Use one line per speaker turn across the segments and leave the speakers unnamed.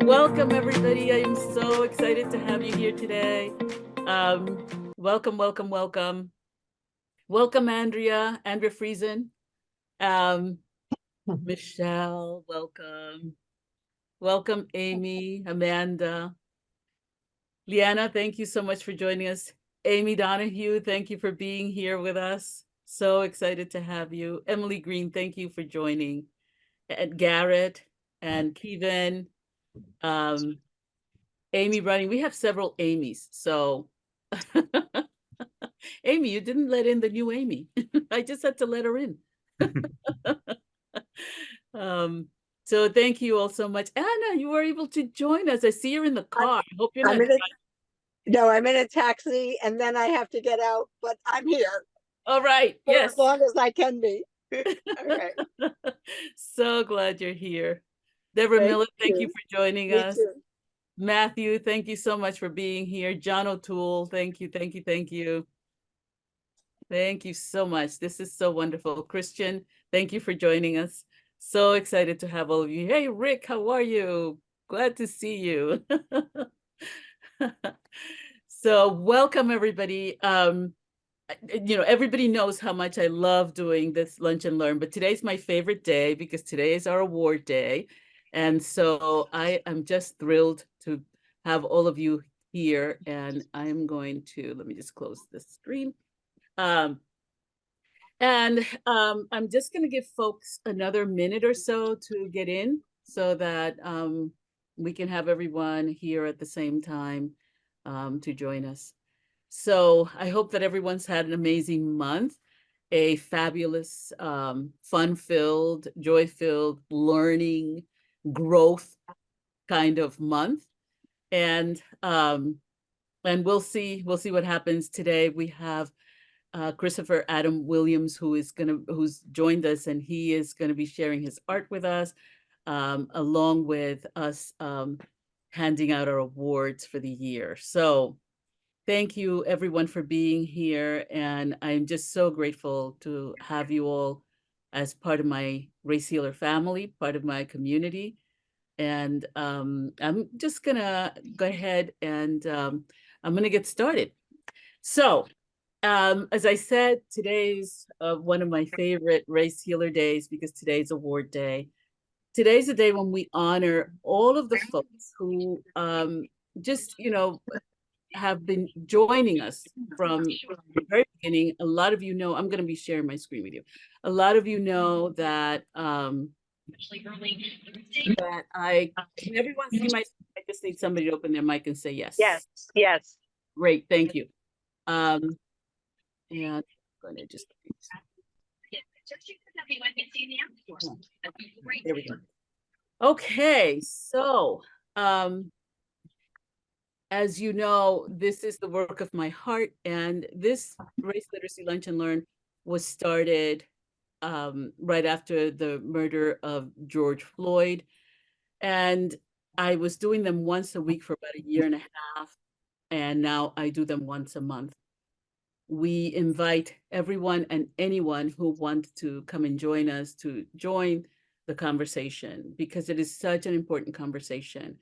Welcome, everybody. I am so excited to have you here today. Welcome, welcome, welcome. Welcome, Andrea Friesen. Michelle, welcome. Welcome, Amy, Amanda. Liana, thank you so much for joining us. Amy Donahue, thank you for being here with us. So excited to have you. Emily Green, thank you for joining. And Garrett and Kevin. Amy running. We have several Amy's. So Amy, you didn't let in the new Amy. I just had to let her in. So thank you all so much. Anna, you were able to join us. I see you're in the car. I hope you're
I'm
not.
I'm in a taxi and then I have to get out, but I'm here
All right.
for
Yes.
as long as I can be. Okay.
So glad you're here. Deborah Miller, thank you for joining
Me
us.
too.
Matthew, thank you so much for being here. John O'Toole, thank you, thank you, thank you. Thank you so much. This is so wonderful. Christian, thank you for joining us. So excited to have all of you. Hey, Rick, how are you? Glad to see you. So welcome, everybody. Everybody knows how much I love doing this Lunch and Learn, but today's my favorite day because today is our award day. And so I am just thrilled to have all of you here. And I'm going to, let me just close the screen. I'm just going to give folks another minute or so to get in so that we can have everyone here at the same time to join us. So I hope that everyone's had an amazing month, a fabulous, fun-filled, joy-filled, learning, growth kind of month. And we'll see what happens today. We have Christopher Adam Williams, who's joined us, and he is going to be sharing his art with us, along with us handing out our awards for the year. So thank you, everyone, for being here. And I'm just so grateful to have you all as part of my Race Healer family, part of my community. And I'm just going to go ahead and I'm going to get started. So, as I said, today's one of my favorite Race Healer days because today's award day. Today's a day when we honor all of the folks who just, have been joining us from the very beginning. A lot of you know, I'm going to be sharing my screen with you. A lot of you know that can everyone see my, I just need somebody to open their mic and say yes.
Yes.
Great, thank you. And I'm going to just there we go. Okay, so as you know, this is the work of my heart, and this Race Literacy Lunch and Learn was started right after the murder of George Floyd. And I was doing them once a week for about a year and a half, and now I do them once a month. We invite everyone and anyone who wants to come and join us to join the conversation because it is such an important conversation.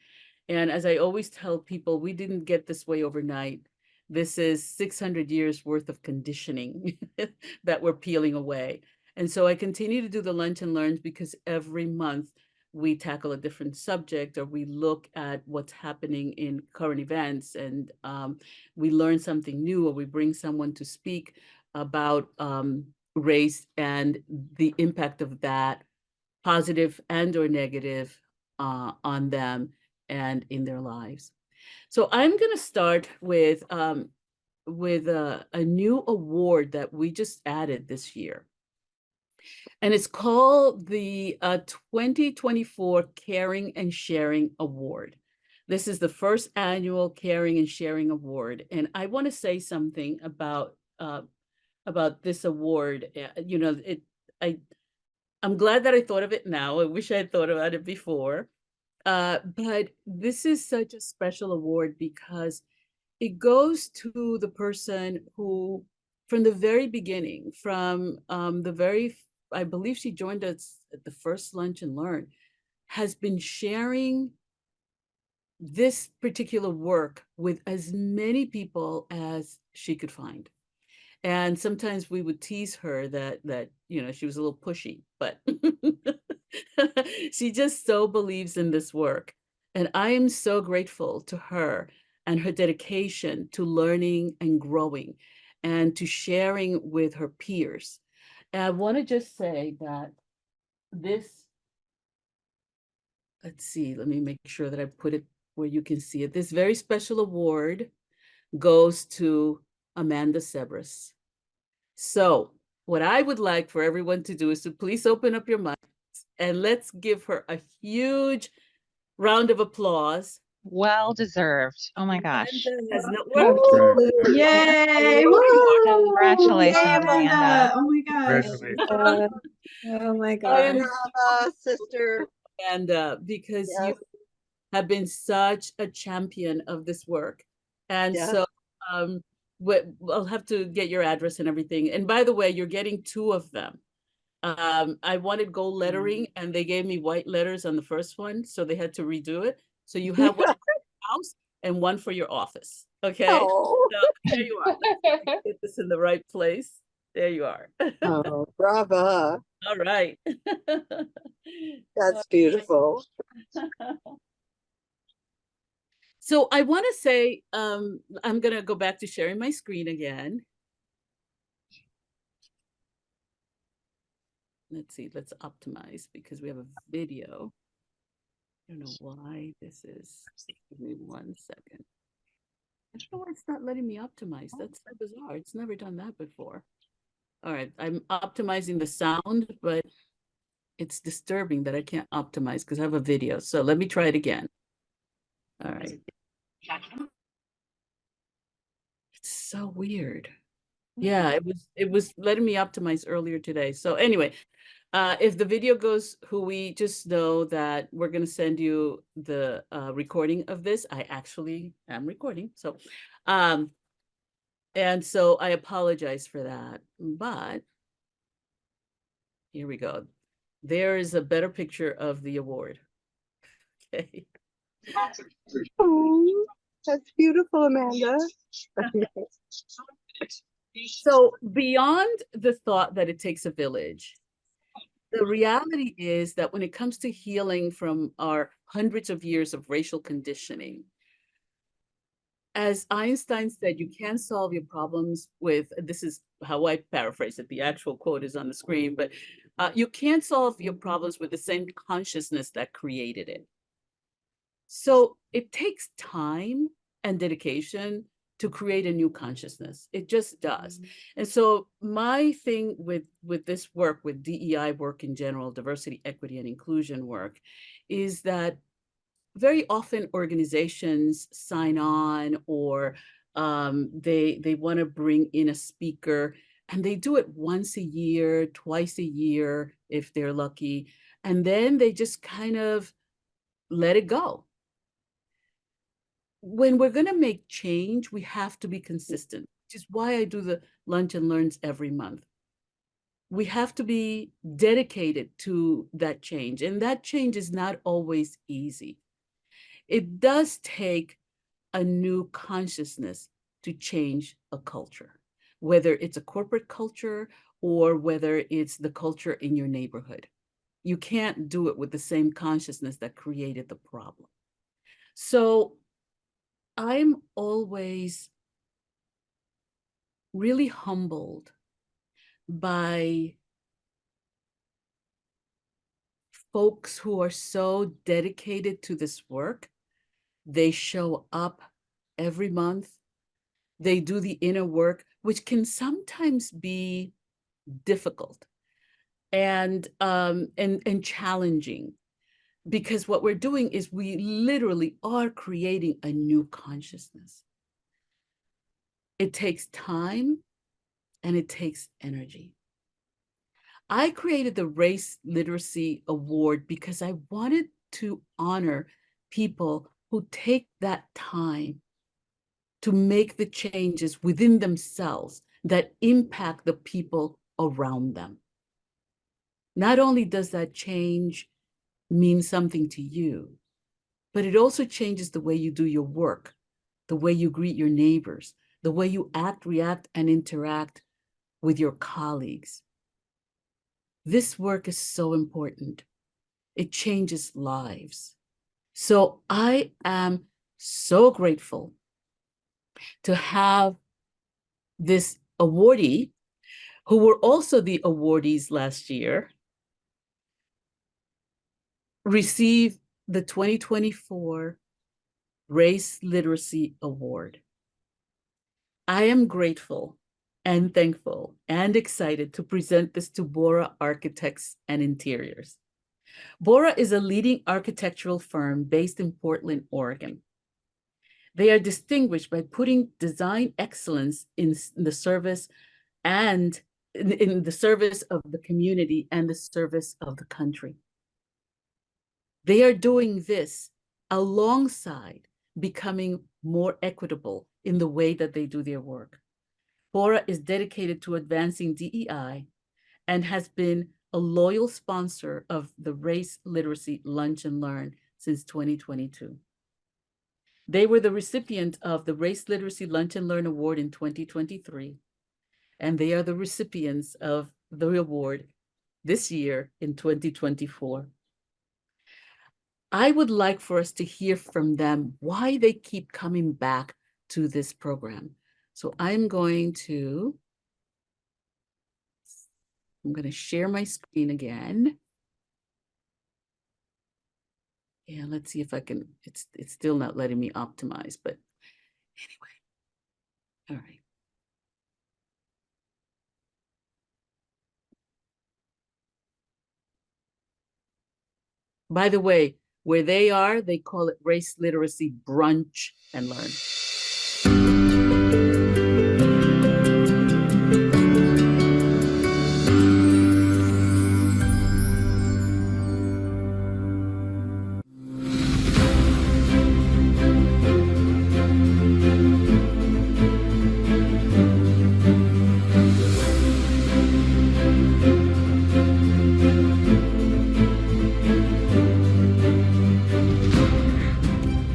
And as I always tell people, we didn't get this way overnight. This is 600 years worth of conditioning that we're peeling away. And so I continue to do the Lunch and Learns because every month we tackle a different subject or we look at what's happening in current events and we learn something new or we bring someone to speak about race and the impact of that, positive and or negative, on them and in their lives. So I'm going to start with a new award that we just added this year. And it's called the 2024 Caring and Sharing Award. This is the first annual Caring and Sharing Award. And I want to say something about this award. I'm glad that I thought of it now. I wish I had thought about it before. But this is such a special award because it goes to the person who, from the very beginning, from I believe she joined us at the first Lunch and Learn, has been sharing this particular work with as many people as she could find. And sometimes we would tease her that she was a little pushy, but she just so believes in this work. And I am so grateful to her and her dedication to learning and growing and to sharing with her peers. And I want to just say that this, let's see, let me make sure that I put it where you can see it. This very special award goes to Amanda Sebris. So what I would like for everyone to do is to please open up your mics and let's give her a huge round of applause.
Well deserved. Oh my gosh.
Amanda has no
Yay!
Congratulations,
Yay,
Amanda.
Oh my gosh.
Oh my
I
God.
am
Sister.
Amanda, because
Yes.
you have been such a champion of this work. And
Yes.
so I'll have to get your address and everything. And by the way, you're getting 2 of them. I wanted gold lettering and they gave me white letters on the first one, so they had to redo it. So you have one for your house and one for your office. Okay.
Oh.
So there you are. Let's get this in the right place. There you are.
Oh, brava.
All right.
That's beautiful.
So I want to say, I'm going to go back to sharing my screen again. Let's see, let's optimize because we have a video. I don't know why this is. Give me 1 second. I don't know why it's not letting me optimize. That's so bizarre. It's never done that before. All right, I'm optimizing the sound, but it's disturbing that I can't optimize because I have a video. So let me try it again. All right. It's so weird. Yeah, it was letting me optimize earlier today. So anyway, if the video goes hooey, just know that we're going to send you the recording of this. I actually am recording. So, and so I apologize for that, but here we go. There is a better picture of the award. Okay.
Oh, that's beautiful, Amanda.
So beyond the thought that it takes a village, the reality is that when it comes to healing from our hundreds of years of racial conditioning, as Einstein said, you can't solve your problems with, this is how I paraphrase it, the actual quote is on the screen, but you can't solve your problems with the same consciousness that created it. So it takes time and dedication to create a new consciousness. It just does. And so my thing with this work, with DEI work in general, diversity, equity, and inclusion work, is that very often organizations sign on or they want to bring in a speaker and they do it once a year, twice a year, if they're lucky. And then they just kind of let it go. When we're going to make change, we have to be consistent, which is why I do the Lunch and Learns every month. We have to be dedicated to that change. And that change is not always easy. It does take a new consciousness to change a culture, whether it's a corporate culture or whether it's the culture in your neighborhood. You can't do it with the same consciousness that created the problem. So I'm always really humbled by folks who are so dedicated to this work. They show up every month. They do the inner work, which can sometimes be difficult and challenging, because what we're doing is we literally are creating a new consciousness. It takes time and it takes energy. I created the Race Literacy Award because I wanted to honor people who take that time to make the changes within themselves that impact the people around them. Not only does that change mean something to you, but it also changes the way you do your work, the way you greet your neighbors, the way you act, react, and interact with your colleagues. This work is so important. It changes lives. So I am so grateful to have this awardee, who were also the awardees last year, receive the 2024 Race Literacy Award. I am grateful and thankful and excited to present this to Bora Architects and Interiors. Bora is a leading architectural firm based in Portland, Oregon. They are distinguished by putting design excellence in the service and in the service of the community and the service of the country. They are doing this alongside becoming more equitable in the way that they do their work. Bora is dedicated to advancing DEI and has been a loyal sponsor of the Race Literacy Lunch and Learn since 2022. They were the recipient of the Race Literacy Lunch and Learn Award in 2023, and they are the recipients of the award this year in 2024. I would like for us to hear from them why they keep coming back to this program. So I'm going to share my screen again. Yeah, let's see if I can, it's still not letting me optimize, but anyway, all right. By the way, where they are, they call it Race Literacy Brunch and Learn.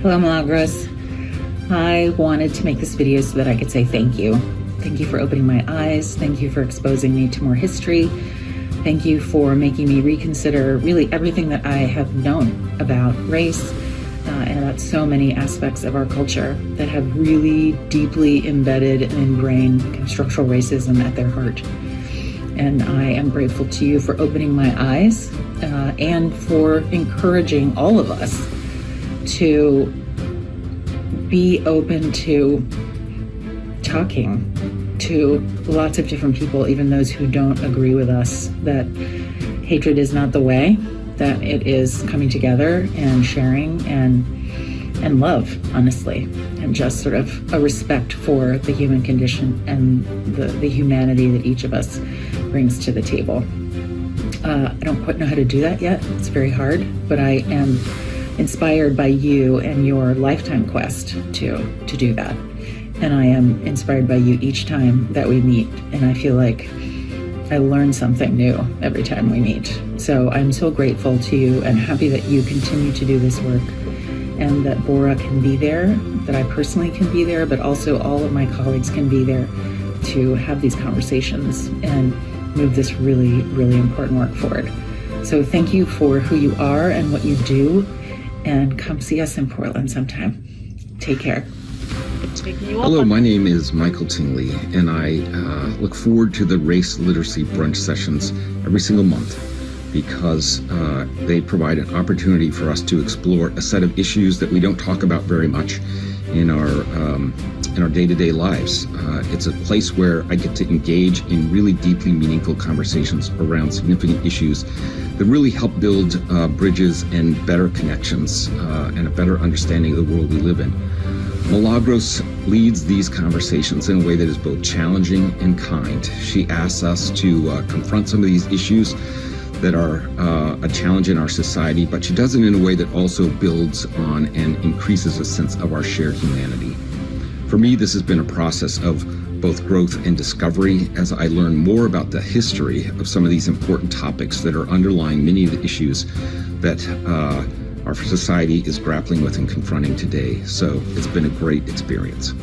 Hello, Milagros. I wanted to make this video so that I could say thank you. Thank you for opening my eyes. Thank you for exposing me to more history. Thank you for making me reconsider really everything that I have known about race and about so many aspects of our culture that have really deeply embedded and ingrained structural racism at their heart. And I am grateful to you for opening my eyes and for encouraging all of us to be open to talking to lots of different people, even those who don't agree with us, that hatred is not the way, that it is coming together and sharing and love, honestly, and just sort of a respect for the human condition and the humanity that each of us brings to the table. I don't quite know how to do that yet. It's very hard, but I am inspired by you and your lifetime quest to do that. And I am inspired by you each time that we meet. And I feel like I learn something new every time we meet. So I'm so grateful to you and happy that you continue to do this work and that Bora can be there, that I personally can be there, but also all of my colleagues can be there to have these conversations and move this really, really important work forward. So thank you for who you are and what you do. And come see us in Portland sometime. Take care.
Hello, my name is Michael Tingley, and I look forward to the Race Literacy Brunch sessions every single month because they provide an opportunity for us to explore a set of issues that we don't talk about very much in our day-to-day lives. It's a place where I get to engage in really deeply meaningful conversations around significant issues that really help build bridges and better connections and a better understanding of the world we live in. Milagros leads these conversations in a way that is both challenging and kind. She asks us to confront some of these issues that are a challenge in our society, but she does it in a way that also builds on and increases a sense of our shared humanity. For me, this has been a process of both growth and discovery as I learn more about the history of some of these important topics that are underlying many of the issues that our society is grappling with and confronting today. So it's been a great experience.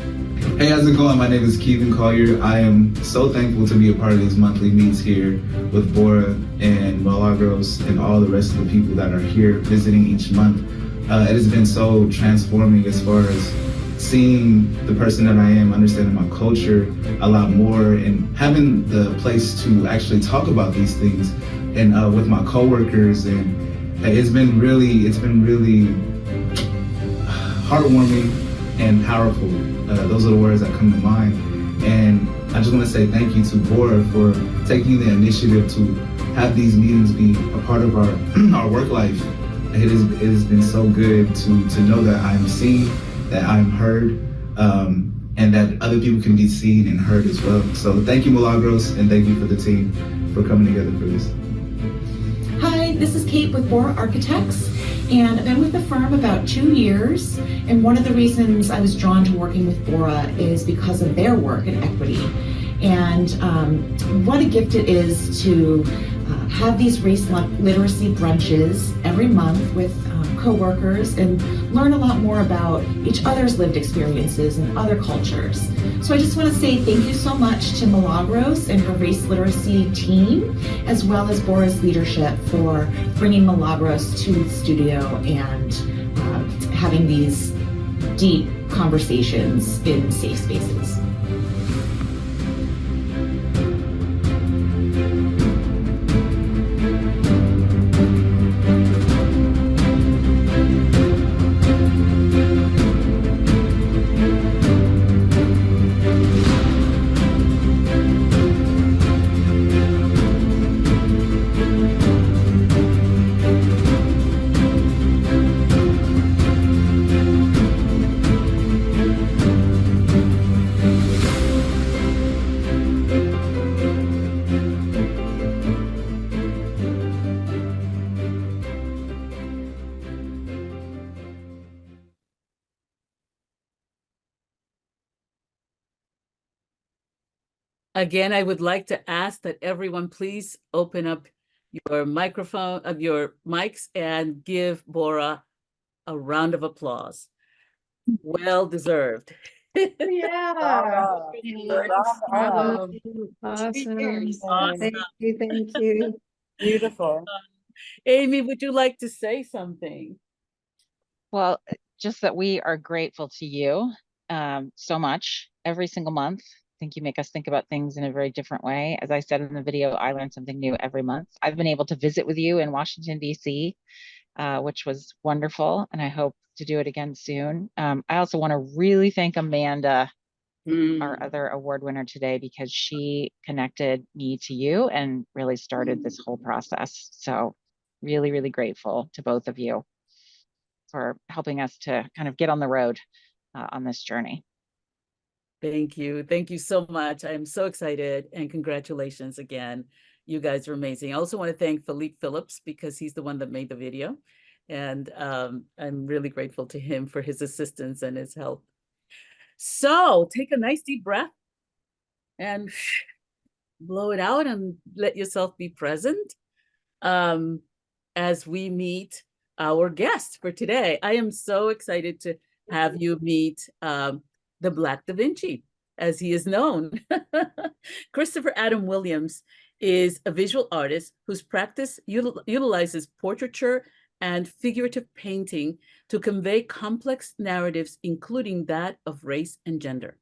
Hey, how's it going? My name is Keevan Collier. I am so thankful to be a part of these monthly meets here with Bora and Milagros and all the rest of the people that are here visiting each month. It has been so transforming as far as seeing the person that I am, understanding my culture a lot more, and having the place to actually talk about these things and with my coworkers. And it's been really heartwarming and powerful. Those are the words that come to mind. And I just want to say thank you to Bora for taking the initiative to have these meetings be a part of our work life. It has been so good to know that I'm seen, that I'm heard, and that other people can be seen and heard as well. So thank you, Milagros, and thank you for the team for coming together for this.
Hi, this is Kate with Bora Architects, and I've been with the firm about 2 years, and one of the reasons I was drawn to working with Bora is because of their work in equity, and what a gift it is to have these race literacy brunches every month with co-workers and learn a lot more about each other's lived experiences and other cultures. So I just want to say thank you so much to Milagros and her race literacy team, as well as Bora's leadership for bringing Milagros to the studio and having these deep conversations in safe spaces.
Again, I would like to ask that everyone please open up your microphone of your mics and give Bora a round of applause. Well deserved.
Yeah.
Awesome.
Awesome.
Thank you, thank you. Beautiful.
Amy, would you like to say something?
Well, just that we are grateful to you so much every single month. I think you make us think about things in a very different way. As I said in the video, I learn something new every month. I've been able to visit with you in Washington, D.C., which was wonderful, and I hope to do it again soon. I also want to really thank Amanda, our other award winner today, because she connected me to you and really started this whole process. So really, really grateful to both of you for helping us to kind of get on the road on this journey.
Thank you. Thank you so much. I'm so excited, and congratulations again. You guys are amazing. I also want to thank Philippe Phillips because he's the one that made the video. And I'm really grateful to him for his assistance and his help. So take a nice deep breath and blow it out and let yourself be present as we meet our guest for today. I am so excited to have you meet the Black Da Vinci, as he is known. Christopher Adam Williams is a visual artist whose practice utilizes portraiture and figurative painting to convey complex narratives, including that of race and gender.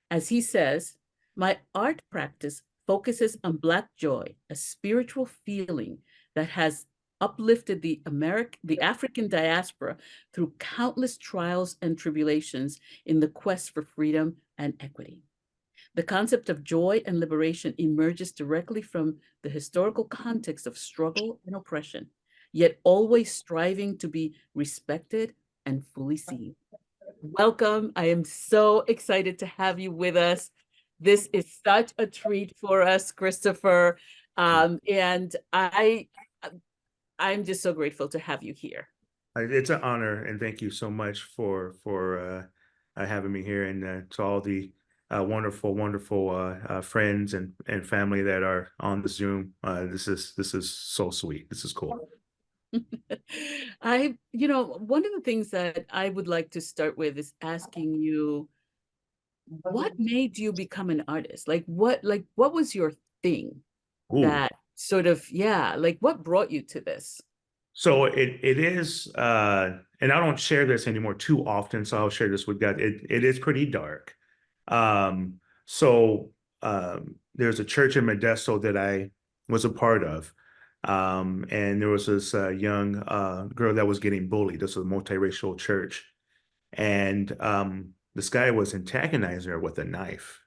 As he says, my art practice focuses on Black joy, a spiritual feeling that has uplifted the African diaspora through countless trials and tribulations in the quest for freedom and equity. The concept of joy and liberation emerges directly from the historical context of struggle and oppression, yet always striving to be respected and fully seen. Welcome. I am so excited to have you with us. This is such a treat for us, Christopher. And I'm just so grateful to have you here.
It's an honor, and thank you so much for having me here, and to all the wonderful friends and family that are on the Zoom. This is so sweet. This is cool.
One of the things that I would like to start with is asking you, what made you become an artist? What was your thing
Ooh.
that sort of, yeah, like what brought you to this?
So it is, and I don't share this anymore too often, so I'll share this with God. It is pretty dark. Um, so there's a church in Modesto that I was a part of. And there was this young girl that was getting bullied. This was a multiracial church. And this guy was antagonizing her with a knife.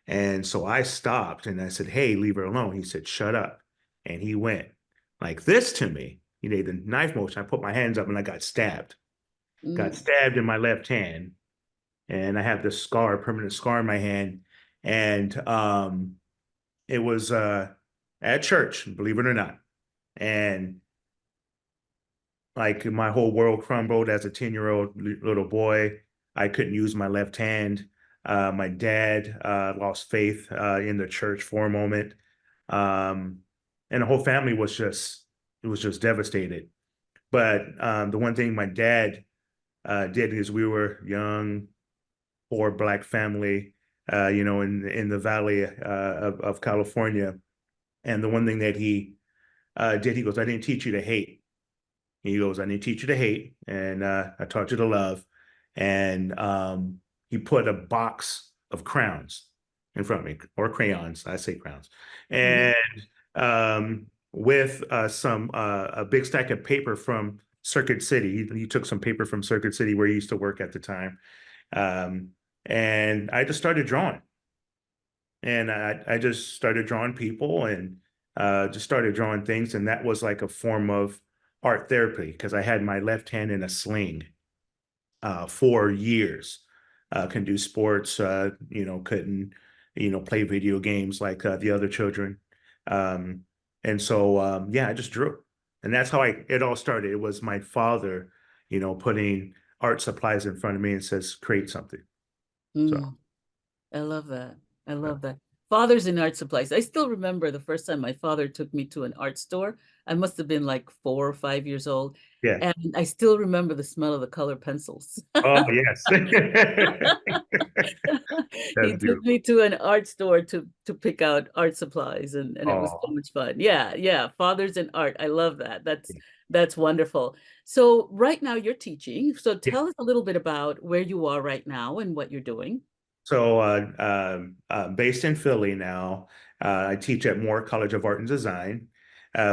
And so I stopped and I said, "Hey, leave her alone." He said, "Shut up." And he went like this to me. He made the knife motion. I put my hands up and I got stabbed. Got stabbed in my left hand. And I have this scar, permanent scar in my hand. And it was at church, believe it or not. And like my whole world crumbled as a 10-year-old little boy. I couldn't use my left hand. My dad lost faith in the church for a moment. And the whole family was just devastated. But the one thing my dad did is, we were young, poor Black family, in the valley of California. And the one thing that he did, he goes, "I didn't teach you to hate." He goes, "I didn't teach you to hate, and I taught you to love." And he put a box of crowns in front of me, or crayons. I say crowns. And with a big stack of paper from Circuit City. He took some paper from Circuit City where he used to work at the time. And I just started drawing. And I just started drawing people, and just started drawing things. And that was like a form of art therapy, because I had my left hand in a sling for years. Couldn't do sports, couldn't, play video games like the other children. And so, I just drew. And that's how it all started. It was my father, putting art supplies in front of me and says, "Create something." So
I love that. I love that. Fathers in art supplies. I still remember the first time my father took me to an art store. I must have been like 4 or 5 years old.
yeah.
And I still remember the smell of the color pencils.
Oh, yes.
He
That's
took
beautiful.
me to an art store to pick out art supplies, and it was so
Oh,
much fun. Yeah. Fathers in art. I love that. That's wonderful. So right now you're teaching. So
yeah.
tell us a little bit about where you are right now and what you're doing.
So based in Philly now, I teach at Moore College of Art and Design,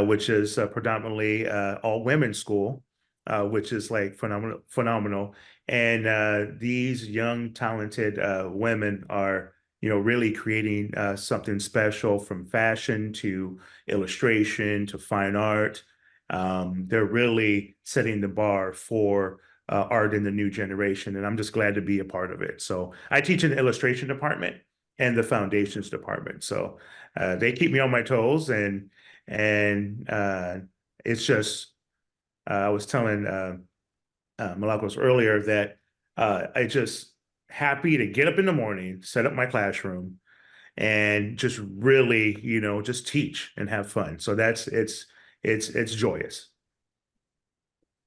which is predominantly all women's school, which is like phenomenal. And these young, talented women are, really creating something special, from fashion to illustration to fine art. They're really setting the bar for art in the new generation, and I'm just glad to be a part of it. So I teach in the illustration department and the foundations department. So they keep me on my toes, and it's just I was telling Malakos earlier that I just happy to get up in the morning, set up my classroom, and just really, just teach and have fun. So it's joyous.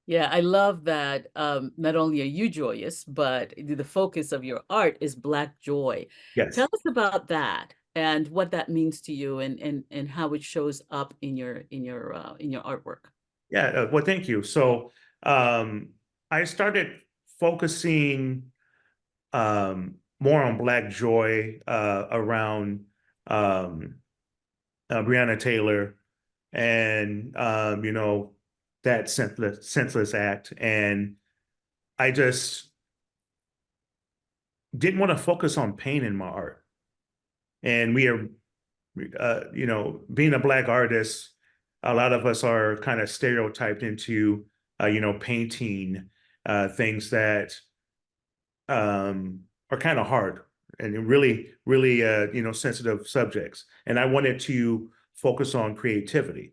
Yeah, I love that. Not only are you joyous, but the focus of your art is Black joy.
Yes.
Tell us about that and what that means to you, and how it shows up in your artwork.
Yeah. Well, thank you. So I started focusing more on Black joy around Breonna Taylor, and that senseless act. And I just didn't want to focus on pain in my art. And we are, being a Black artist, a lot of us are kind of stereotyped into, painting things that are kind of hard and really, really, sensitive subjects. And I wanted to focus on creativity.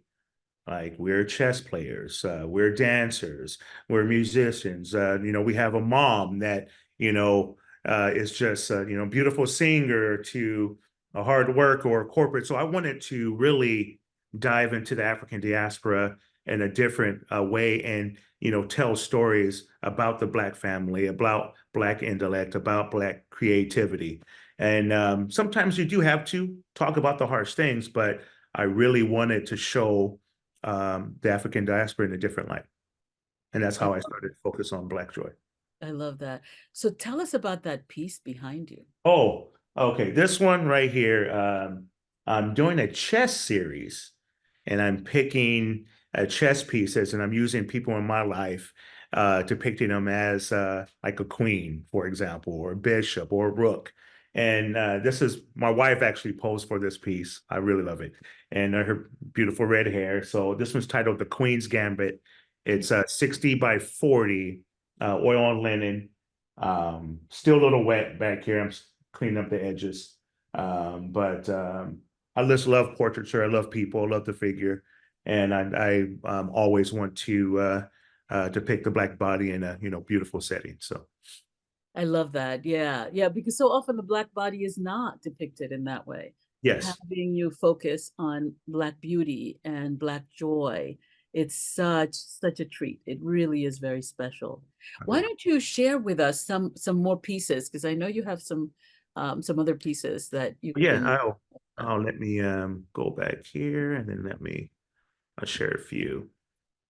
Like, we're chess players, we're dancers, we're musicians. We have a mom that, is just a, beautiful singer, to a hard worker or corporate. So I wanted to really dive into the African diaspora in a different way, and tell stories about the Black family, about Black intellect, about Black creativity. And sometimes you do have to talk about the harsh things, but I really wanted to show the African diaspora in a different light. And that's how I started to focus on Black joy.
I love that. So tell us about that piece behind you.
Oh, okay. This one right here, I'm doing a chess series, and I'm picking chess pieces, and I'm using people in my life, depicting them as like a queen, for example, or a bishop or a rook. And this is my wife actually posed for this piece. I really love it. And her beautiful red hair. So this one's titled The Queen's Gambit. It's 60 by 40, oil on linen. Still a little wet back here. I'm cleaning up the edges. But I just love portraiture. I love people. I love the figure. And I always want to depict the Black body in a beautiful setting. So
I love that. Yeah. Yeah. Because so often the Black body is not depicted in that way.
yes.
Having you focus on Black beauty and Black joy, it's such a treat. It really is very special. Why don't you share with us some more pieces? Because I know you have some other pieces that you
Yeah,
can.
I'll let me go back here, and then I'll share a few.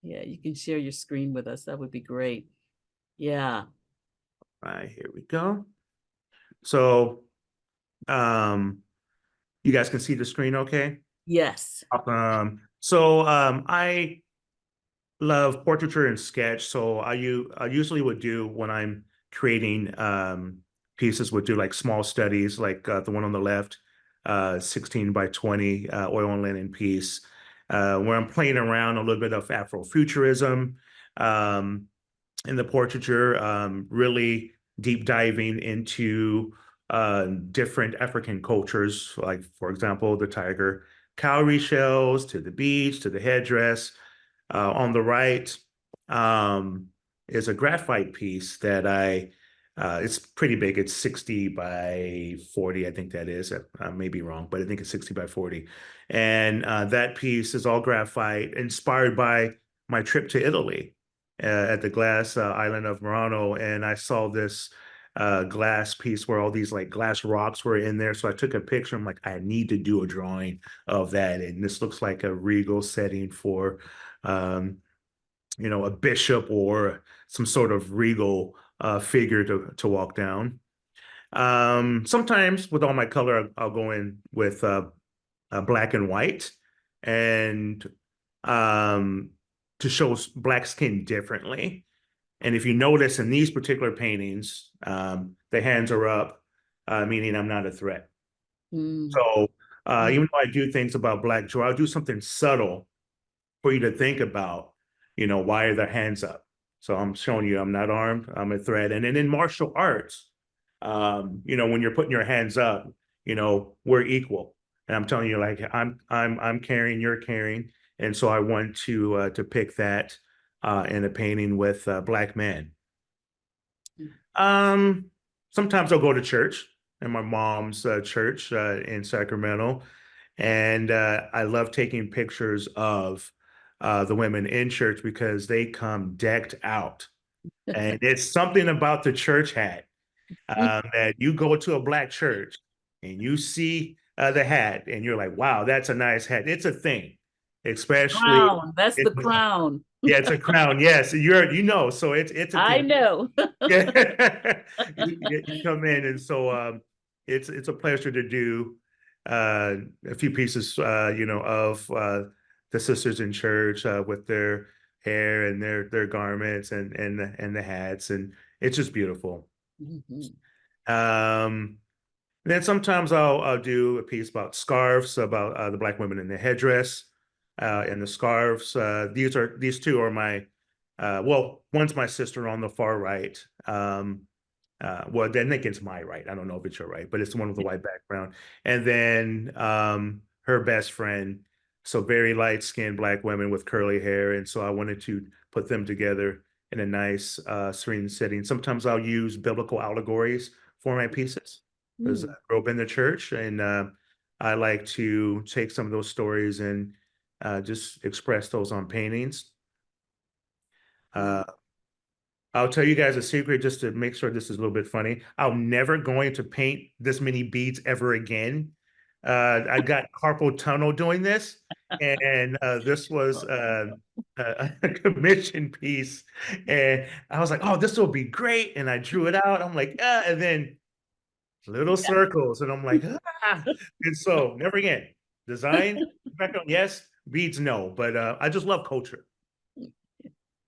Yeah, you can share your screen with us. That would be great. Yeah.
All right, here we go. So you guys can see the screen okay?
Yes.
I love portraiture and sketch. So I usually would do, when I'm creating pieces, would do like small studies, like the one on the left, 16 by 20 oil and linen piece, where I'm playing around a little bit of Afrofuturism in the portraiture, really deep diving into different African cultures, like, for example, the tiger cowrie shells, to the beads, to the headdress. On the right is a graphite piece that it's pretty big. It's 60 by 40, I think that is. I may be wrong, but I think it's 60 by 40. And that piece is all graphite, inspired by my trip to Italy at the glass island of Murano. And I saw this glass piece where all these like glass rocks were in there. So I took a picture. I'm like, I need to do a drawing of that. And this looks like a regal setting for a bishop or some sort of regal figure to walk down. Sometimes with all my color, I'll go in with black and white, and to show Black skin differently. And if you notice in these particular paintings, the hands are up, meaning I'm not a threat. So even though I do things about Black joy, I'll do something subtle for you to think about, why are their hands up? So I'm showing you I'm not armed, I'm a threat. And then in martial arts, when you're putting your hands up, we're equal. And I'm telling you, like, I'm carrying, you're carrying. And so I want to depict that in a painting with Black men. Sometimes I'll go to church, in my mom's church in Sacramento. And I love taking pictures of the women in church, because they come decked out. And it's something about the church hat that you go to a Black church and you see the hat and you're like, wow, that's a nice hat. It's a thing, especially.
Crown. That's the crown.
Yeah, it's a crown. Yes, so it's a thing.
I know.
Yeah. You come in, and so it's a pleasure to do a few pieces, of the sisters in church with their hair and their garments and the hats, and it's just beautiful. Then sometimes I'll do a piece about scarves, about the Black women in the headdress and the scarves. These two are my one's my sister on the far right. Well, then Nickens my right. I don't know if it's your right, but it's the one with the white background. And then her best friend. So very light-skinned Black women with curly hair. And so I wanted to put them together in a nice, serene setting. Sometimes I'll use biblical allegories for my pieces, because I grew up in the church, and I like to take some of those stories and just express those on paintings. I'll tell you guys a secret just to make sure this is a little bit funny. I'm never going to paint this many beads ever again. I got carpal tunnel doing this, and this was a commission piece, and I was like, "Oh, this will be great!" And I drew it out. I'm like, "Ah," and then little circles, and I'm like, "Ah!" And so, never again. Design, background, yes. Beads, no. But I just love culture.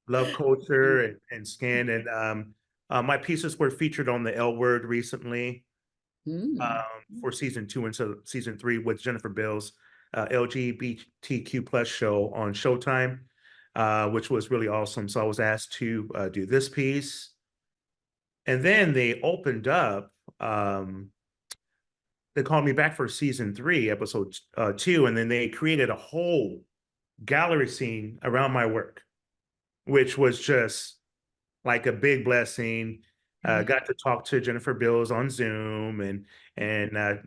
Love culture and scan, and my pieces were featured on the L Word recently for season 2 and so season 3 with Jennifer Bill's LGBTQ plus show on Showtime, which was really awesome. So I was asked to do this piece, and then they opened up. They called me back for season 3, episode 2, and then they created a whole gallery scene around my work, which was just like a big blessing. Got to talk to Jennifer Bills on Zoom, and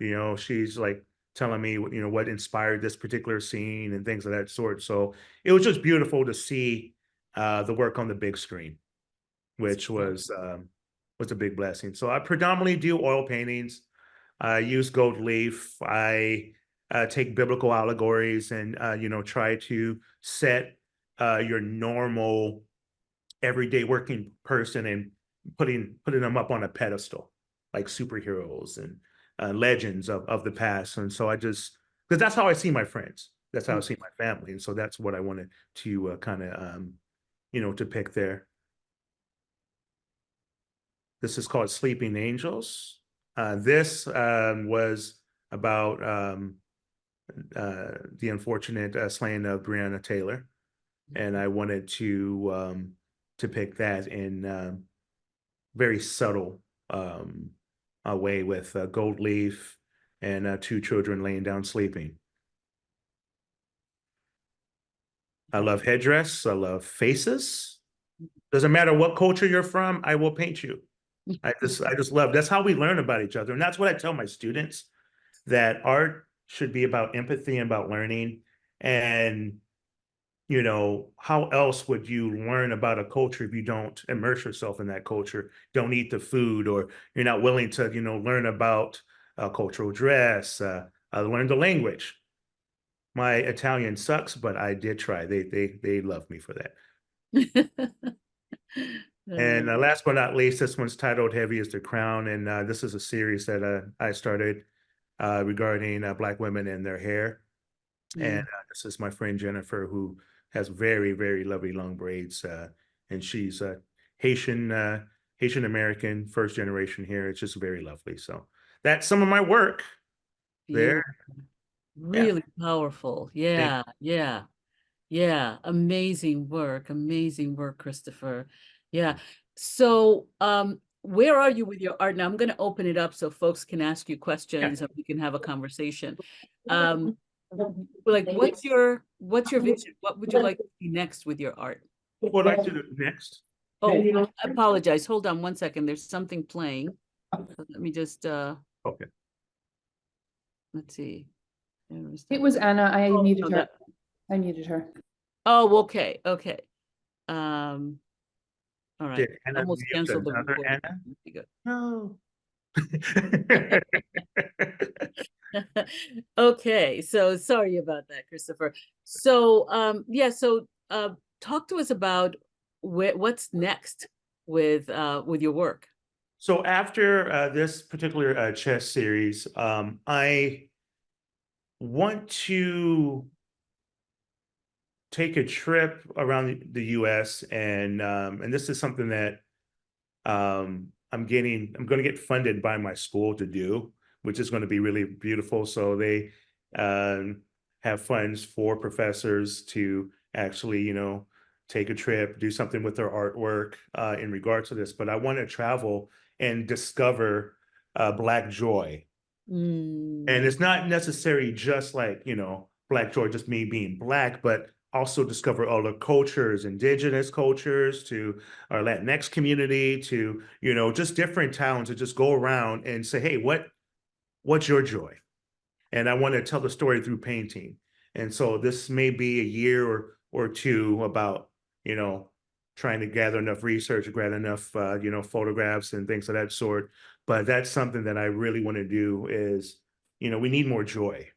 you know, she's like telling me, you know, what inspired this particular scene and things of that sort. So it was just beautiful to see the work on the big screen, which was a big blessing. So I predominantly do oil paintings. I use gold leaf. I take biblical allegories and you know, try to set your normal everyday working person and putting them up on a pedestal like superheroes and legends of the past. And so I just, because that's how I see my friends, that's how I see my family, and so that's what I wanted to kind of you know, depict there. This is called Sleeping Angels. This was about the unfortunate slaying of Breonna Taylor, and I wanted to depict that in very subtle way with gold leaf and 2 children laying down sleeping. I love headdress. I love faces. Doesn't matter what culture you're from, I will paint you. I just love, that's how we learn about each other. And that's what I tell my students, that art should be about empathy and about learning. And you know, how else would you learn about a culture if you don't immerse yourself in that culture, don't eat the food, or you're not willing to, you know, learn about cultural dress, learn the language. My Italian sucks, but I did try. They love me for that. And last but not least, this one's titled Heavy is the Crown. And this is a series that I started regarding Black women and their hair. And this is my friend Jennifer, who has very, very lovely long braids. And she's Haitian American, first generation here. It's just very lovely. So that's some of my work there.
Really powerful. Yeah. Amazing work, Christopher. Yeah. So where are you with your art? Now I'm going to open it up so folks can ask you questions and we can have a conversation. Like, what's your vision? What would you like to see next with your art?
What would I like to do next?
Oh, I apologize. Hold on one second. There's something playing. So let me just
okay.
Let's see.
It was Anna. I muted her. I muted her.
Oh, okay. Okay. All right.
Did Anna
Almost
mute
canceled the
another
recording.
Anna? No.
Okay, so sorry about that, Christopher. So yeah, so talk to us about what's next with your work.
So after this particular chess series, I want to take a trip around the US, and this is something that I'm going to get funded by my school to do, which is going to be really beautiful. So they have funds for professors to actually, you know, take a trip, do something with their artwork in regards to this. But I want to travel and discover Black joy. And it's not necessarily just like, you know, Black joy, just me being Black, but also discover other cultures, indigenous cultures, to our Latinx community, to, you know, just different towns, to just go around and say, hey, what's your joy? And I want to tell the story through painting. And so this may be a year or two about, trying to gather enough research, gather enough, photographs and things of that sort. But that's something that I really want to do is, we need more joy,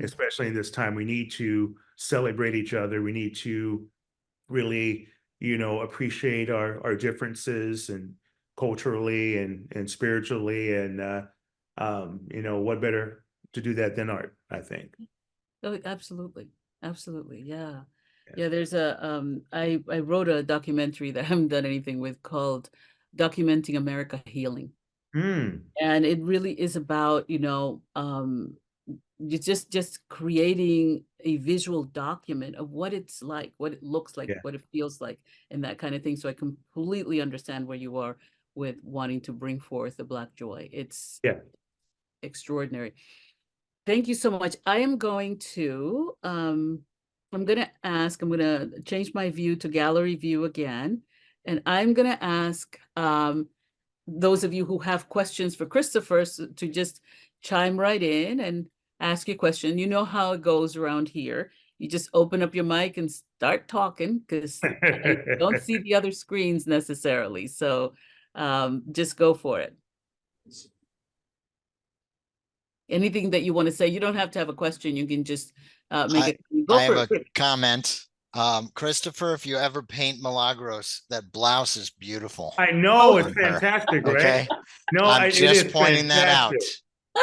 especially in this time. We need to celebrate each other. We need to really, appreciate our differences and culturally and spiritually. And, what better to do that than art, I think.
Oh, absolutely. Absolutely. Yeah. Yeah. There's I wrote a documentary that I haven't done anything with called Documenting America Healing. And it really is about, just creating a visual document of what it's like, what it looks like, what it feels like, and that kind of thing. So I completely understand where you are with wanting to bring forth the Black joy. It's extraordinary. Thank you so much. I am going to change my view to gallery view again. And I'm going to ask those of you who have questions for Christopher to just chime right in and ask your question. You know how it goes around here. You just open up your mic and start talking, because I don't see the other screens necessarily. So just go for it. Anything that you want to say. You don't have to have a question. You can just make it.
I have a comment. Christopher, if you ever paint Milagros, that blouse is beautiful.
I know, it's fantastic, right?
Okay.
No,
I'm just pointing that out.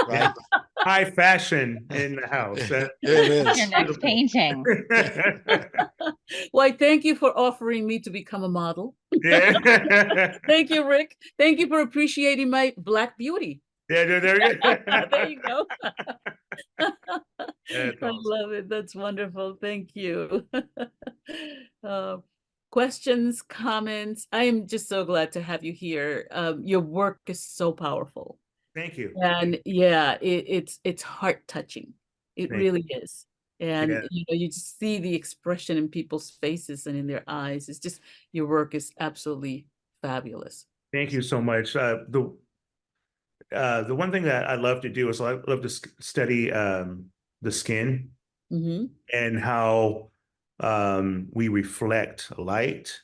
Right.
High fashion in the house.
It is.
Your next painting.
Well, thank you for offering me to become a model.
Yeah.
Thank you, Rick. Thank you for appreciating my Black beauty.
Yeah, there you go.
There you go.
That's
I
awesome.
love it. That's wonderful. Thank you. Questions, comments? I am just so glad to have you here. Your work is so powerful.
Thank you.
And yeah, it's heart touching. It
Thank
really is. And
Yeah.
you just see the expression in people's faces and in their eyes. It's just, your work is absolutely fabulous.
Thank you so much. The one thing that I love to do is I love to study the skin and how we reflect light,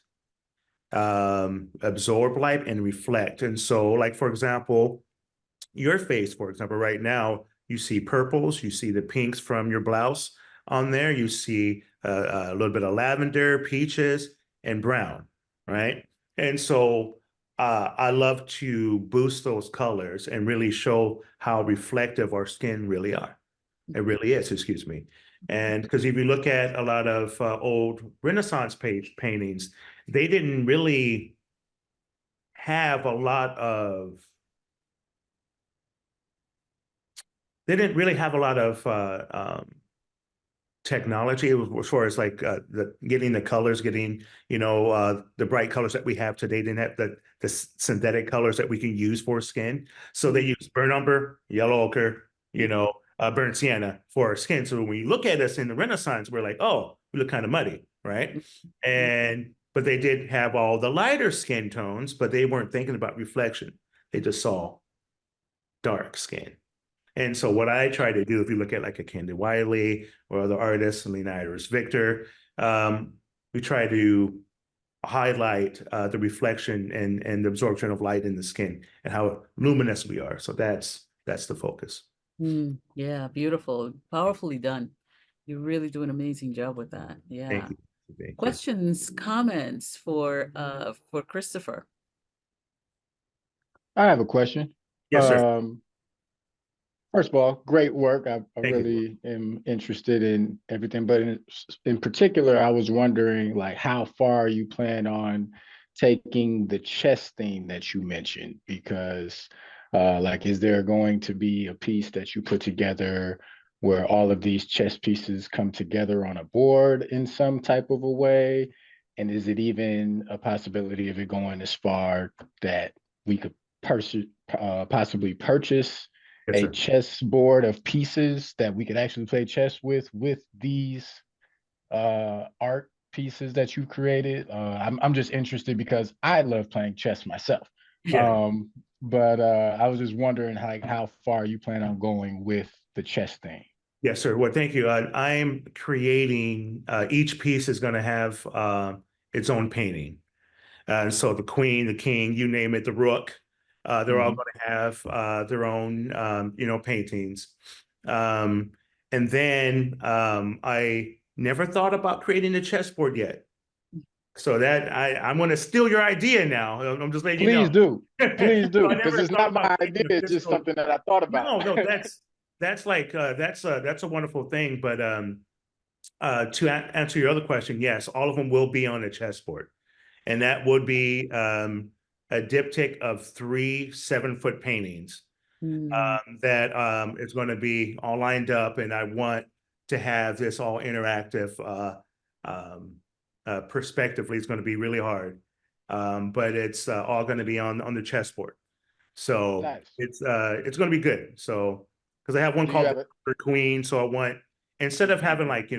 absorb light and reflect. And so, like, for example, your face, for example, right now, you see purples, you see the pinks from your blouse on there, you see a little bit of lavender, peaches, and brown, right? And so I love to boost those colors and really show how reflective our skin really are. It really is, excuse me. And because if you look at a lot of old Renaissance paintings, they didn't really have a lot of technology as far as like getting the colors, getting the bright colors that we have today. Didn't have the synthetic colors that we can use for skin. So they use burnt umber, yellow ochre, burnt sienna for our skin. So when you look at us in the Renaissance, we're like, oh, we look kind of muddy, right? But they did have all the lighter skin tones, but they weren't thinking about reflection. They just saw dark skin. And so what I try to do, if you look at like a Candy Wiley or other artists, Leonidas Victor, we try to highlight the reflection and the absorption of light in the skin and how luminous we are. So that's the focus.
Yeah, beautiful, powerfully done. You really do an amazing job with that. Yeah.
Thank you. Thank you.
Questions, comments for Christopher?
I have a question.
Yes, sir.
First of all, great work. I really am interested in everything, but in particular, I was wondering like how far you plan on taking the chess theme that you mentioned, because like, is there going to be a piece that you put together where all of these chess pieces come together on a board in some type of a way? And is it even a possibility of it going as far that we could possibly purchase a chess board of pieces that we could actually play chess with these art pieces that you created? I'm just interested because I love playing chess myself. But I was just wondering how far you plan on going with the chess thing.
Yes, sir. Well, thank you. I'm creating, each piece is going to have its own painting. So the queen, the king, you name it, the rook, they're all going to have their own, paintings. And then I never thought about creating a chessboard yet. So that I'm going to steal your idea now. I'm just letting you know.
Please do. Please do.
So I
Because
never
it's
thought
not my
about
idea.
creating a
It's just
physical-
something that I thought about.
No, that's like that's a wonderful thing. But to answer your other question, yes, all of them will be on a chessboard, and that would be a diptych of 3 7-foot paintings that is going to be all lined up, and I want to have this all interactive. Perspectively, it's going to be really hard, but it's all going to be on the chessboard. So
Nice.
it's going to be good. So because I have one
Do you
called
have it?
the Queen, so I want, instead of having like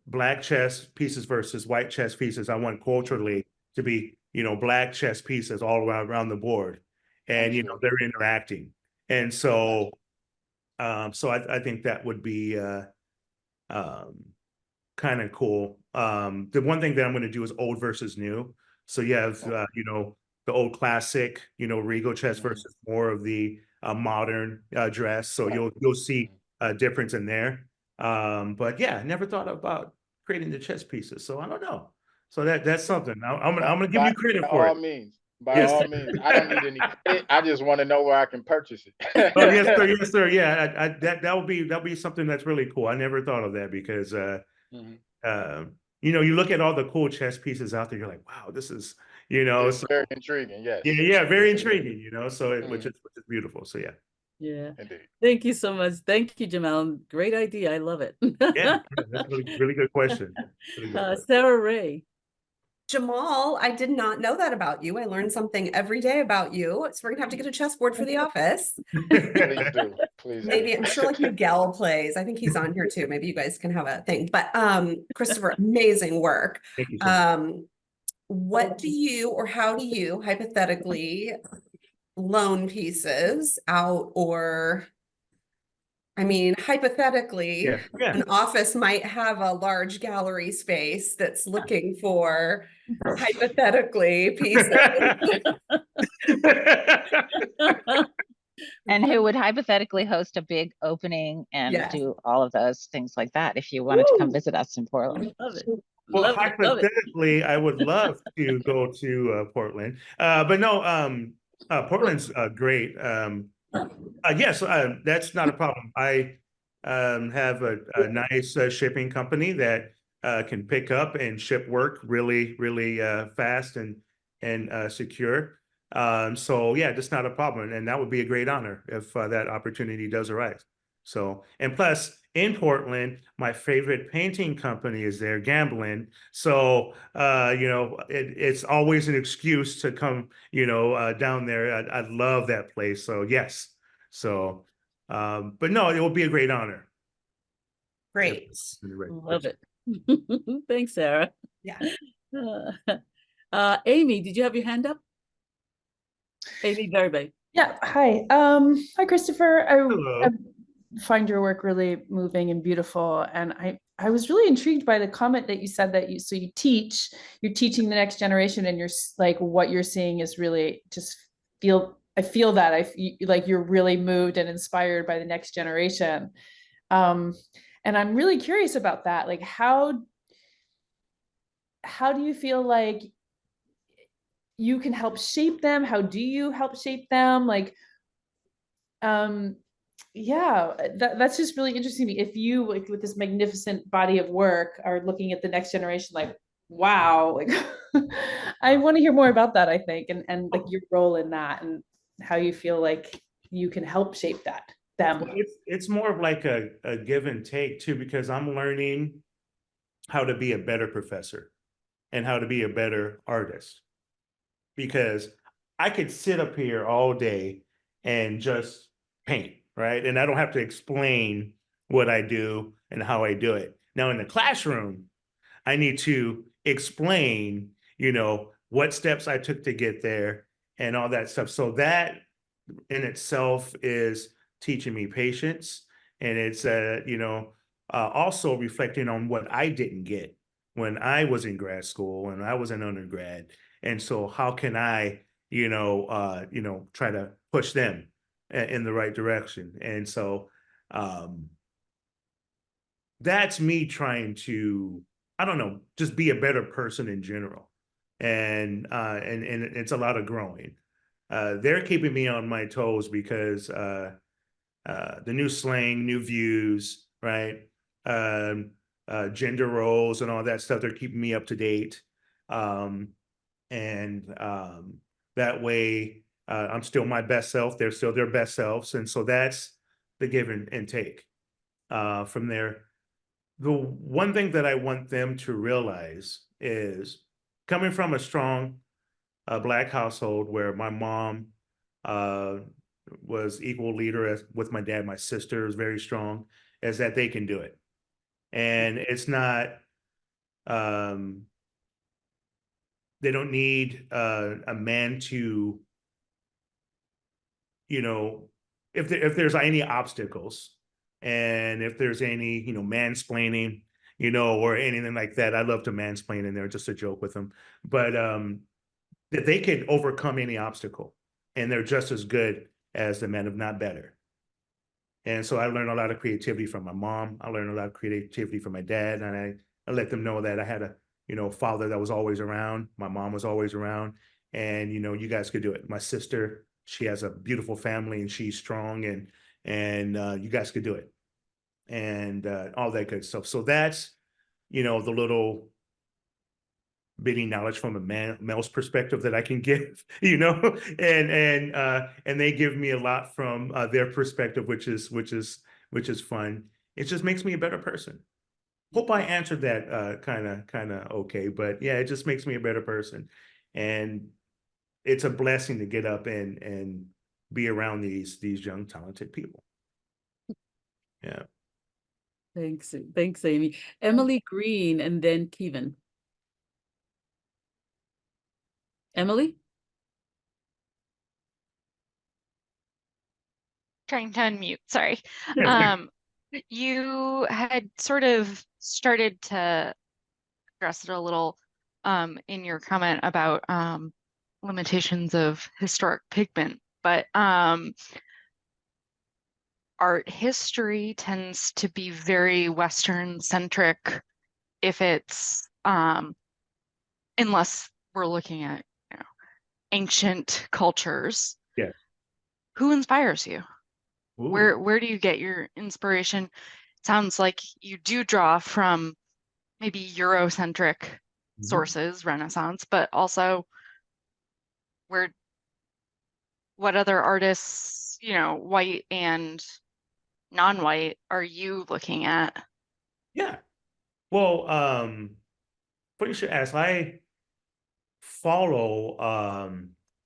black chess pieces versus white chess pieces, I want culturally to be black chess pieces all around the board, and
Understood.
they're interacting, and so I think that would be kind of cool. The one thing that I'm going to do is old versus new. So you have, the old classic, regal chess versus more of the modern dress. So you'll see a difference in there. But yeah, never thought about creating the chess pieces. So I don't know. So that's something. I'm gonna give you credit
by
for
all
it.
means. By
Yes.
all means. I don't need any credit. I just want to know where I can purchase it.
Oh, yes, sir. Yes, sir. Yeah, that'll be something that's really cool. I never thought of that because you look at all the cool chess pieces out there, you're like, wow, this is,
It's
so,
very intriguing. Yes.
yeah, very intriguing, so which is beautiful. So yeah.
Yeah.
Indeed.
Thank you so much. Thank you, Jamal. Great idea. I love it.
Yeah, that's a really good question. Really good question.
Sarah Ray.
Jamal, I did not know that about you. I learn something every day about you. So we're gonna have to get a chessboard for the office.
Please do. Please do.
Maybe I'm sure like Miguel plays. I think he's on here too. Maybe you guys can have a thing. But Christopher, amazing work.
Thank you so much.
What do you or how do you hypothetically loan pieces out, or I mean, hypothetically,
Yeah.
an office might have a large gallery space that's looking for hypothetically pieces.
And who would hypothetically host a big opening and
Yes.
do all of those things like that if you wanted to come
Woo!
visit us in Portland.
Love it.
Well,
Love it, love it.
hypothetically, I would love to go to Portland, but no, Portland's great. Yes, that's not a problem. I have a nice shipping company that can pick up and ship work really, really fast and secure. So yeah, that's not a problem, and that would be a great honor if that opportunity does arise. So, and plus in Portland, my favorite painting company is there, Gambling. So, it's always an excuse to come, down there. I love that place. So yes. So, but no, it will be a great honor.
Great.
Love it. Thanks, Sarah.
Yeah.
Amy, did you have your hand up? Amy Verbe.
Yeah. Hi. Hi, Christopher.
Hello.
I find your work really moving and beautiful. And I was really intrigued by the comment that you said that you're teaching the next generation, and you're like, what you're seeing is really I feel that like you're really moved and inspired by the next generation. And I'm really curious about that. Like, how do you feel like you can help shape them? How do you help shape them? Like, yeah, that's just really interesting to me. If you, like, with this magnificent body of work, are looking at the next generation, like, wow, like I want to hear more about that, I think, and like your role in that and how you feel like you can help shape them.
Well, it's more of like a give and take too, because I'm learning how to be a better professor and how to be a better artist. Because I could sit up here all day and just paint, right? And I don't have to explain what I do and how I do it. Now in the classroom, I need to explain, what steps I took to get there and all that stuff. So that in itself is teaching me patience And it's, also reflecting on what I didn't get when I was in grad school, when I was an undergrad. And so how can I, try to push them in the right direction? And so that's me trying to, I don't know, just be a better person in general. And it's a lot of growing. They're keeping me on my toes because the new slang, new views, right? Gender roles and all that stuff, they're keeping me up to date. That way I'm still my best self. They're still their best selves. And so that's the give and take from there. The one thing that I want them to realize is, coming from a strong Black household where my mom was equal leader with my dad, my sister is very strong, is that they can do it. And it's not, they don't need a man to, if there's any obstacles, and if there's any, mansplaining, or anything like that. I love to mansplain in there, just a joke with them. But that they can overcome any obstacle, and they're just as good as the men, if not better. And so I learned a lot of creativity from my mom. I learned a lot of creativity from my dad, and I let them know that I had a, father that was always around. My mom was always around, and, you guys could do it. My sister, she has a beautiful family, and she's strong, and you guys could do it, and all that good stuff. So that's, the little bitty knowledge from a male's perspective that I can give, and they give me a lot from their perspective, which is fun. It just makes me a better person. Hope I answered that kind of okay, but yeah, it just makes me a better person, and it's a blessing to get up and be around these young, talented people. Yeah.
Thanks, Amy. Emily Green, and then Kevin. Emily?
Trying to unmute, sorry.
Yeah.
You had sort of started to address it a little in your comment about limitations of historic pigment, but art history tends to be very Western centric if it's unless we're looking at ancient cultures.
Yeah.
Who inspires you?
Ooh.
Where do you get your inspiration? Sounds like you do draw from maybe Eurocentric sources, Renaissance, but also what other artists, white and non-white, are you looking at?
Yeah. Well, funny you should ask. I follow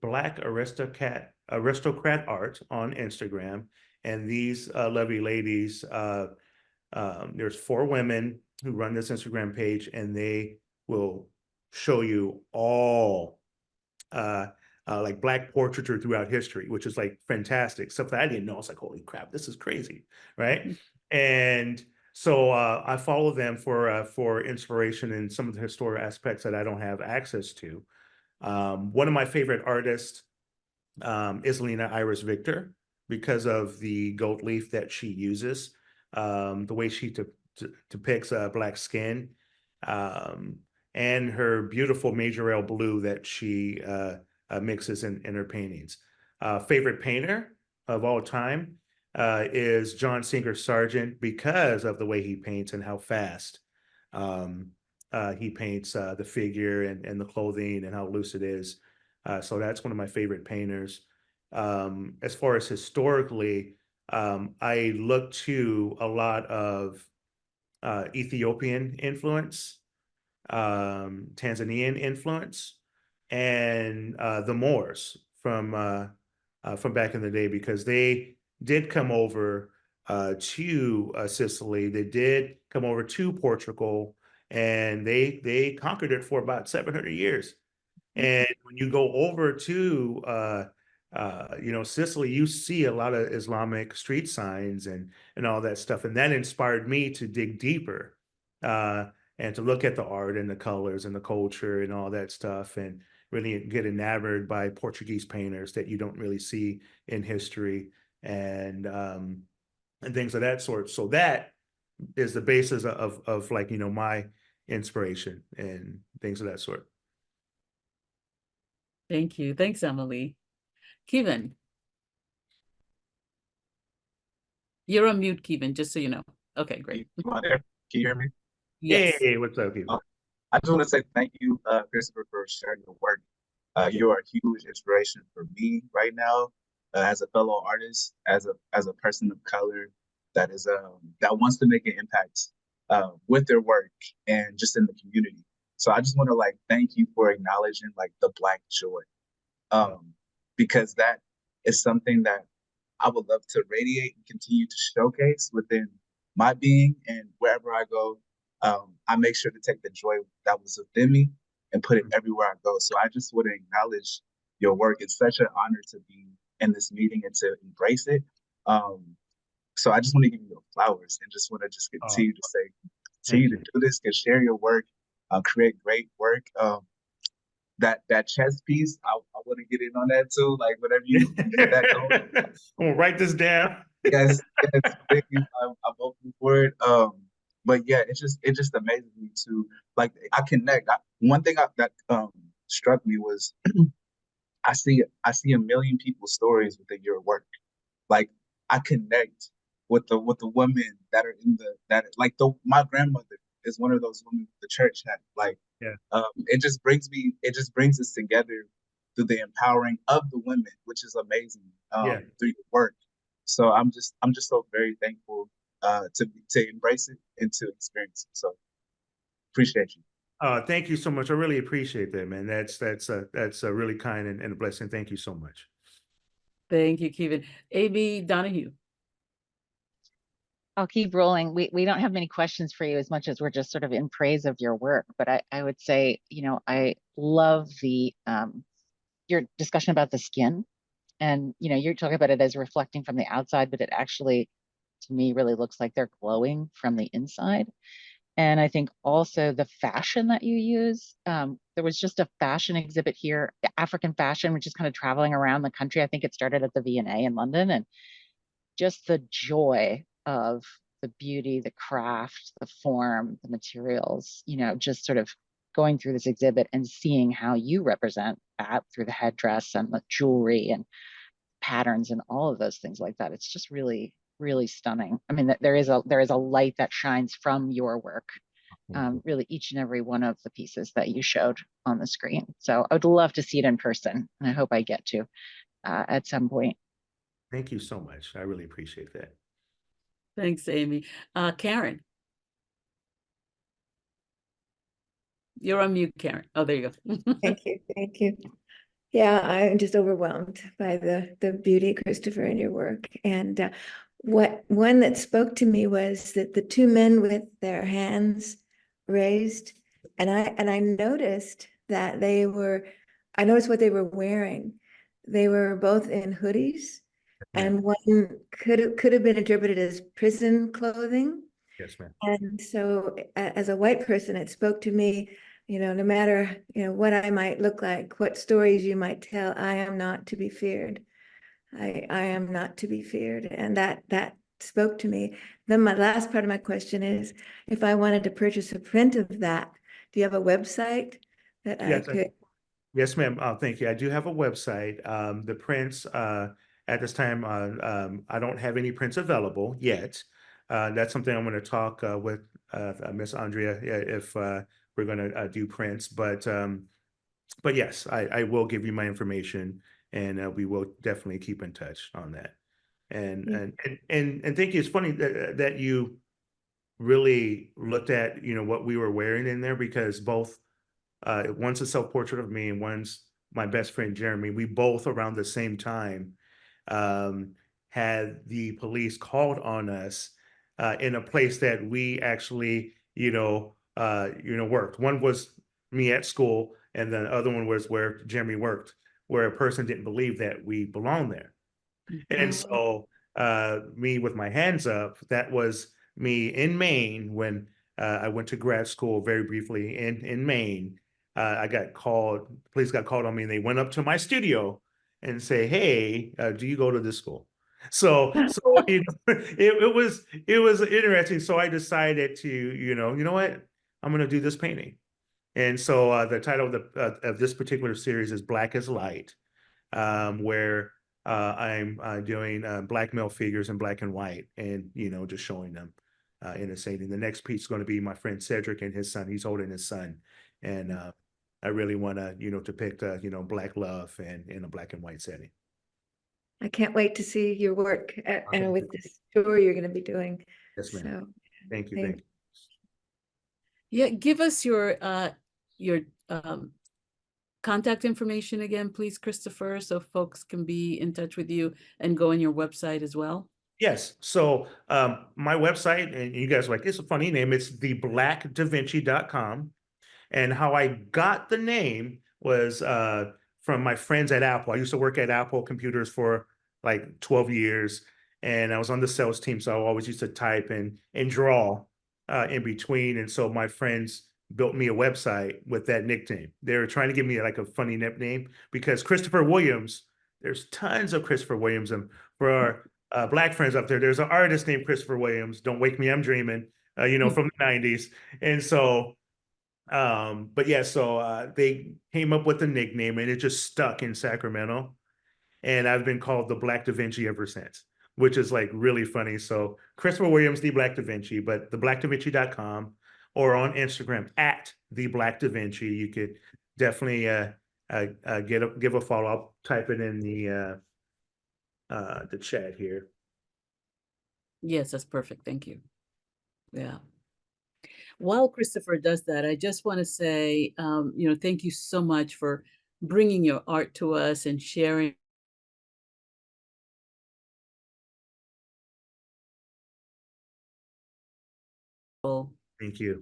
Black aristocrat art on Instagram, and these lovely ladies. There's 4 women who run this Instagram page, and they will show you all like Black portraiture throughout history, which is like fantastic stuff that I didn't know. I was like, holy crap, this is crazy, right? And so I follow them for inspiration in some of the historic aspects that I don't have access to. One of my favorite artists is Lena Iris Victor, because of the gold leaf that she uses, the way she depicts Black skin, and her beautiful Majorelle blue that she mixes in her paintings. Favorite painter of all time is John Singer Sargent, because of the way he paints and how fast he paints the figure and the clothing and how loose it is. So that's one of my favorite painters. As far as historically, I look to a lot of Ethiopian influence, Tanzanian influence, and the Moors from back in the day, because they did come over to Sicily. They did come over to Portugal, and they conquered it for about 700 years. And when you go over to Sicily, you see a lot of Islamic street signs and all that stuff. And that inspired me to dig deeper and to look at the art and the colors and the culture and all that stuff, and really get enamored by Portuguese painters that you don't really see in history and things of that sort. So that is the basis of like, my inspiration and things of that sort.
Thank you. Thanks, Emily. Kevin. You're on mute, Kevin, just so you know. Okay, great.
You on there? Can you hear me?
Yes.
Hey, what's up, Kevin?
I just want to say thank you, Christopher, for sharing your work. You are a huge inspiration for me right now, as a fellow artist, as a person of color that is that wants to make an impact with their work and just in the community. So I just want to like thank you for acknowledging like the Black joy, because that is something that I would love to radiate and continue to showcase within my being, and wherever I go, I make sure to take the joy that was within me and put it everywhere I go. So I just want to acknowledge your work. It's such an honor to be in this meeting and to embrace it. So I just want to give you your flowers and just want to just continue to say, continue to do this and share your work, create great work. That chess piece, I want to get in on that too. Like whatever you get that going.
I'm gonna write this down.
Yes, please, I'm open for it. But yeah, it just amazes me to like I connect. One thing that struck me was I see a million people's stories within your work. Like I connect with the women that are in my grandmother is one of those women the church had. Like it just brings us together through the empowering of the women, which is amazing through your work. So I'm just so very thankful to embrace it and to experience it. So appreciate you.
Thank you so much. I really appreciate that, man. That's a really kind and a blessing. Thank you so much.
Thank you, Kevin. A.B. Donahue.
I'll keep rolling. We don't have many questions for you as much as we're just sort of in praise of your work. But I would say, I love the your discussion about the skin. And, you're talking about it as reflecting from the outside, but it actually, to me, really looks like they're glowing from the inside. And I think also the fashion that you use, there was just a fashion exhibit here, African fashion, which is kind of traveling around the country. I think it started at the V&A in London, and just the joy of the beauty, the craft, the form, the materials, just sort of going through this exhibit and seeing how you represent that through the headdress and the jewelry and patterns and all of those things like that. It's just really, really stunning. I mean, there is a light that shines from your work, really each and every one of the pieces that you showed on the screen. So I would love to see it in person, and I hope I get to at some point.
Thank you so much. I really appreciate that.
Thanks, Amy. Karen. You're on mute, Karen. Oh, there you go.
Thank you. Thank you. Yeah, I'm just overwhelmed by the beauty, Christopher, in your work. And one that spoke to me was that the two men with their hands raised, and I noticed that I noticed what they were wearing. They were both in hoodies, and one could have been interpreted as prison clothing.
Yes, ma'am.
And so as a white person, it spoke to me, no matter, what I might look like, what stories you might tell, I am not to be feared. I am not to be feared. And that spoke to me. Then my last part of my question is, if I wanted to purchase a print of that, do you have a website that I could?
Yes, ma'am. Thank you. I do have a website. The prints, at this time, I don't have any prints available yet. That's something I'm going to talk with Miss Andrea if we're going to do prints. But yes, I will give you my information, and we will definitely keep in touch on that. And thank you. It's funny that you really looked at what we were wearing in there, because both one's a self-portrait of me and one's my best friend Jeremy. We both around the same time had the police called on us in a place that we actually worked. One was me at school, and the other one was where Jeremy worked. where a person didn't believe that we belong there. And so me with my hands up, that was me in Maine when I went to grad school very briefly in Maine. I got called, police got called on me, and they went up to my studio and say, hey, do you go to this school? So you know, it was interesting. So I decided to, you know what, I'm going to do this painting. And so the title of this particular series is Black as Light, where I'm doing black male figures in black and white, and, you know, just showing them in a setting. The next piece is going to be my friend Cedric and his son. He's holding his son. And I really want to, you know, depict, you know, black love and in a black and white setting.
I can't wait to see your work with this tour you're going to be doing.
Yes, ma'am.
So,
Thank you.
Yeah, give us your contact information again, please, Christopher, so folks can be in touch with you and go on your website as well. Yes. So my website, and you guys are like, it's a funny name. It's theblackdavinci.com. And how I got the name was from my friends at Apple. I used to work at Apple Computers for like 12 years. And I was on the sales team. So I always used to type and draw in between. And so my friends built me a website with that nickname. They were trying to give me like a funny nickname because Christopher Williams, there's tons of Christopher Williams. And for our Black friends up there, there's an artist named Christopher Williams, Don't Wake Me, I'm Dreaming, you know, from the 90s. And so, but yeah, so they came up with a nickname and it just stuck in Sacramento. And I've been called the Black Da Vinci ever since, which is like really funny. So Christopher Williams, the Black Da Vinci, but theblackdavinci.com, or on Instagram at the Black Da Vinci. You could definitely give a follow. I'll type it in the chat here. Yes, that's perfect. Thank you. Yeah. While Christopher does that, I just want to say, you know, thank you so much for bringing your art to us and sharing. Thank you.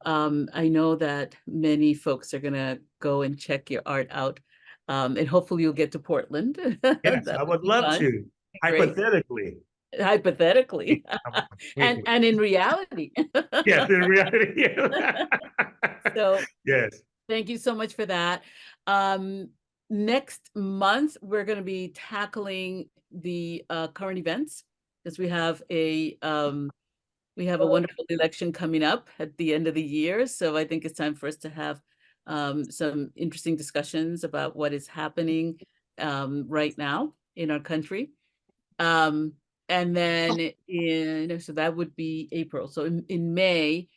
And I know that many folks are going to go and check your art out. And hopefully you'll get to Portland. Yes, I would love to. Hypothetically. Hypothetically. and in reality. Yes, in reality. So yes. Thank you so much for that. Next month, we're going to be tackling the current events because we have a wonderful election coming up at the end of the year. So I think it's time for us to have some interesting discussions about what is happening right now in our country. And then so that would be April. So in May,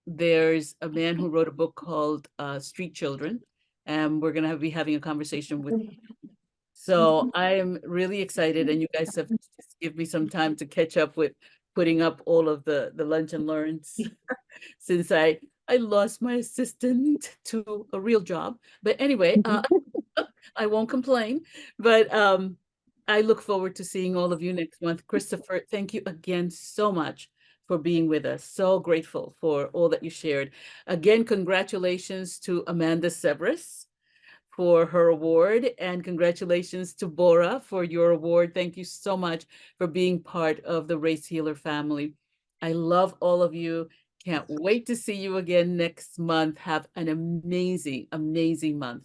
there's a man who wrote a book called Street Children, and we're going to be having a conversation with him. So I am really excited, and you guys have to just give me some time to catch up with putting up all of the lunch and learns since I lost my assistant to a real job. But anyway, I won't complain. But I look forward to seeing all of you next month. Christopher, thank you again so much for being with us. So grateful for all that you shared. Again, congratulations to Amanda Severus for her award, and congratulations to Bora for your award. Thank you so much for being part of the Race Healer family. I love all of you. Can't wait to see you again next month. Have an amazing, amazing month.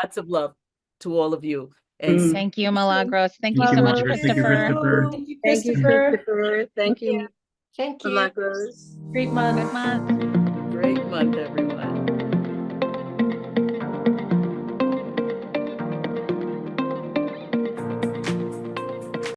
Lots of love to all of you. And
thank you, Milagros. Thank you so much, Christopher.
Thank you, Christopher. Thank you.
Thank you.
Milagros.
Great month.
Good month.